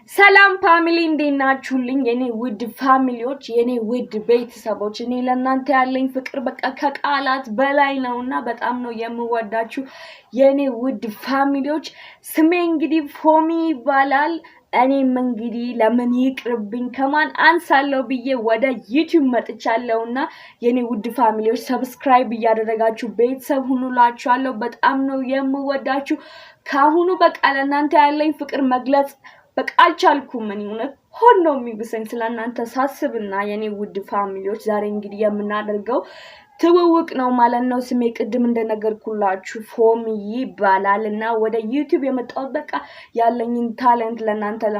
ሰላም ፋሚሊ እንዴናችሁልኝ የኔ ውድ ፋሚሊዎች የኔ ውድ ቤተሰቦች እኔ ለእናንተ ያለኝ ፍቅር በቃ ከቃላት በላይ ነውና በጣም ነው የምወዳችሁ የኔ ውድ ፋሚሊዎች ስሜ እንግዲህ ፎሚ ይባላል እኔም እንግዲህ ለምን ይቅርብኝ ከማን አንሳለው ብዬ ወደ ዩቲዩብ መጥቻለሁና የኔ ውድ ፋሚሊዎች ሰብስክራይብ ያደረጋችሁ ቤተሰብ ሁኑላችኋለሁ በጣም ነው የምወዳችሁ ካሁኑ በቃ ለእናንተ ያለኝ ፍቅር መግለጽ በቃ አልቻልኩም እኔ እውነት ሆኖ የሚብሰኝ ስለናንተ ሳስብና የኔ ውድ ፋሚሊዎች ዛሬ እንግዲህ የምናደርገው ትውውቅ ነው ማለት ነው ስሜ ቅድም እንደነገርኩላችሁ ፎሚ ይባላልና ወደ ዩቲዩብ የመጣሁት በቃ ያለኝን ታለንት ለናንተ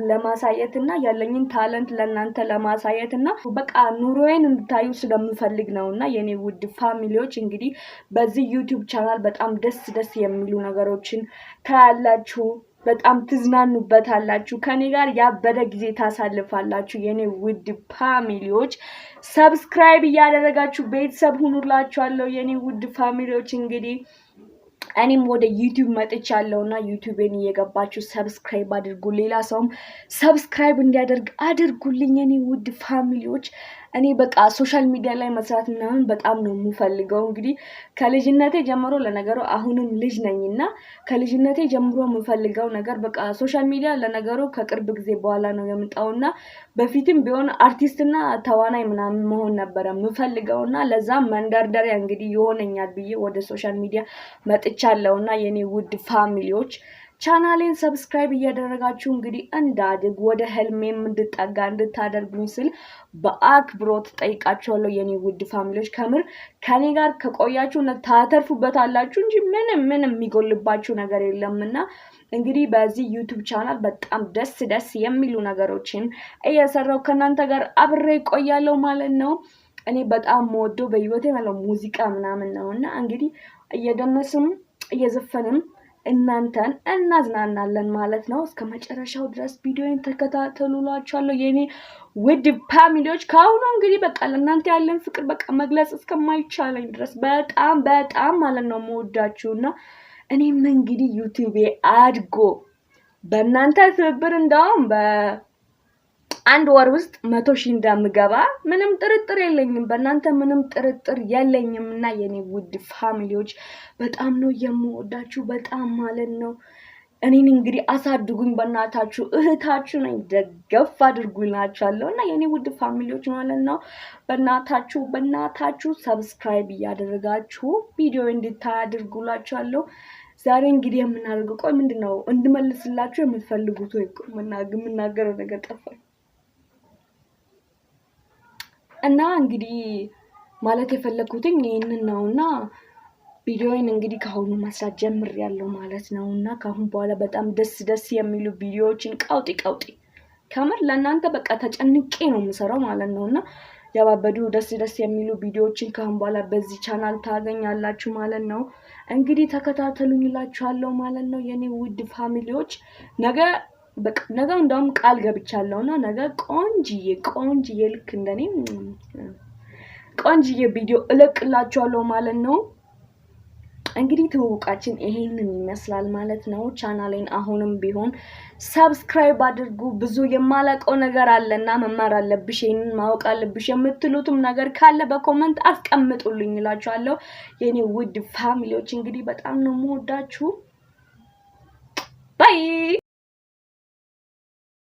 ለማሳየትና ያለኝን ታለንት ለናንተ ለማሳየትና በቃ ኑሮዬን እንድታዩ ስለምፈልግ ነውና የኔ ውድ ፋሚሊዎች እንግዲህ በዚህ ዩቲዩብ ቻናል በጣም ደስ የሚሉ ነገሮችን ታያላችሁ በጣም ትዝናኑበታላችሁ ከኔ ጋር ያበደ ጊዜ ታሳልፋላችሁ የኔ ውድ ፋሚሊዎች ሰብስክራይብ ያደረጋችሁ ቤተሰብ ሁኑላችኋለሁ የኔ ውድ ፋሚሊዎች እንግዲህ እኔም ወደ ዩቲዩብ መጥቻለሁና ዩቲዩብን እየገባችሁ ሰብስክራይብ አድርጉ ሌላ ሰውም ሰብስክራይብ እንዲያደርግ አድርጉልኝ የኔ ውድ ፋሚሊዎች እኔ በቃ ሶሻል ሚዲያ ላይ መስራት ምናምን በጣም ነው የምፈልገው እንግዲህ ከልጅነቴ ጀምሮ ለነገሩ አሁንም ልጅ ነኝና ከልጅነቴ ጀምሮ የምፈልገው ነገር በቃ ሶሻል ሚዲያ ለነገሩ ከቅርብ ጊዜ በኋላ ነው የምጣውና በፊትም ቢሆን አርቲስትና ተዋናይ ምናምን መሆን ነበር የምፈልገውና ለዛም መንደርደሪያ እንግዲህ ይሆነኛል ብዬ ወደ ሶሻል ሚዲያ መጥቻለሁና የኔ ውድ ፋሚሊዎች ቻናሌን ሰብስክራይብ ያደረጋችሁ እንግዲህ እንዳድግ ወደ ህልሜም እንድጠጋ እንድታደርጉኝ ስል በአክብሮት ጠይቃችኋለሁ የኔ ውድ ፋሚሊዎች ከምር ከኔ ጋር ከቆያችሁ ታተርፉበታላችሁ እንጂ ምንም የሚጎልባችሁ ነገር የለምና እንግዲህ በዚህ ዩቲዩብ ቻናል በጣም ደስ የሚሉ ነገሮችን እየሰራው ከናንተ ጋር አብሬ ቆያለሁ ማለት ነው እኔ በጣም ወዶ በህይወቴ ማለት ሙዚቃ ምናምን ነውና እንግዲህ እየደነስም እየዘፈንም እናንተን እናዝናናለን ማለት ነው እስከ መጨረሻው ድረስ ቪዲዮን ተከታተሉላችኋለሁ የኔ ውድ ፋሚሊዎች ካሁኑ እንግዲህ በቃ ለእናንተ ያለን ፍቅር በቃ መግለጽ እስከማይቻለኝ ድረስ በጣም ማለት ነው የምወዳችሁና እኔም እንግዲህ ዩቲዩብ አድጎ በእናንተ ትብብር እንደውም አንድ ወር ውስጥ 100,000 እንደምገባ ምንም ጥርጥር የለኝም በእናንተ ምንም ጥርጥር የለኝምና የኔ ውድ ፋሚሊዎች በጣም ነው የምወዳችሁ በጣም ማለት ነው እኔን እንግዲህ አሳድጉኝ በእናታችሁ እህታችሁ ነኝ ደገፍ አድርጉላችኋለሁና የኔ ውድ ፋሚሊዎች ማለት ነው በእናታችሁ ሰብስክራይብ ያደረጋችሁ ቪዲዮ እንድታደርጉላችኋለሁ ዛሬ እንግዲህ የምናደርገው ቆይ ምንድነው እንድመልስላችሁ የምትፈልጉት ወይ የምናገረው ነገር ጠፋኝ እና እንግዲህ ማለት የፈለኩትኝ ይሄንን ነውና ቪዲዮውን እንግዲህ ካሁኑ መስራት ጀምሬያለሁ ማለት ነውና ካሁን በኋላ በጣም ደስ የሚሉ ቪዲዮዎችን ቀውጢ ከመር ለእናንተ በቃ ተጨንቄ ነው የምሰራው ማለት ነውና ያባበዱ ደስ የሚሉ ቪዲዮዎችን ካሁን በኋላ በዚህ ቻናል ታገኛላችሁ ማለት ነው እንግዲህ ተከታተሉኝላችኋለሁ ማለት ነው የኔ ውድ ፋሚሊዎች ነገ እንደውም ቃል ገብቻለሁና ነገ ቆንጂዬ ልክ እንደኔ ቆንጂዬ ቪዲዮ እለቅላችኋለሁ ማለት ነው እንግዲህ ትውውቃችን ይሄንን ይመስላል ማለት ነው ቻናሌን አሁንም ቢሆን ሰብስክራይብ አድርጉ ብዙ የማላቀው ነገር አለና መማር አለብሽ ይሄንን ማወቅ አለብሽ የምትሉትም ነገር ካለ በኮሜንት አስቀምጡልኝ እላችኋለሁ የኔ ውድ ፋሚሊዎች እንግዲህ በጣም ነው የምወዳችሁ ባይ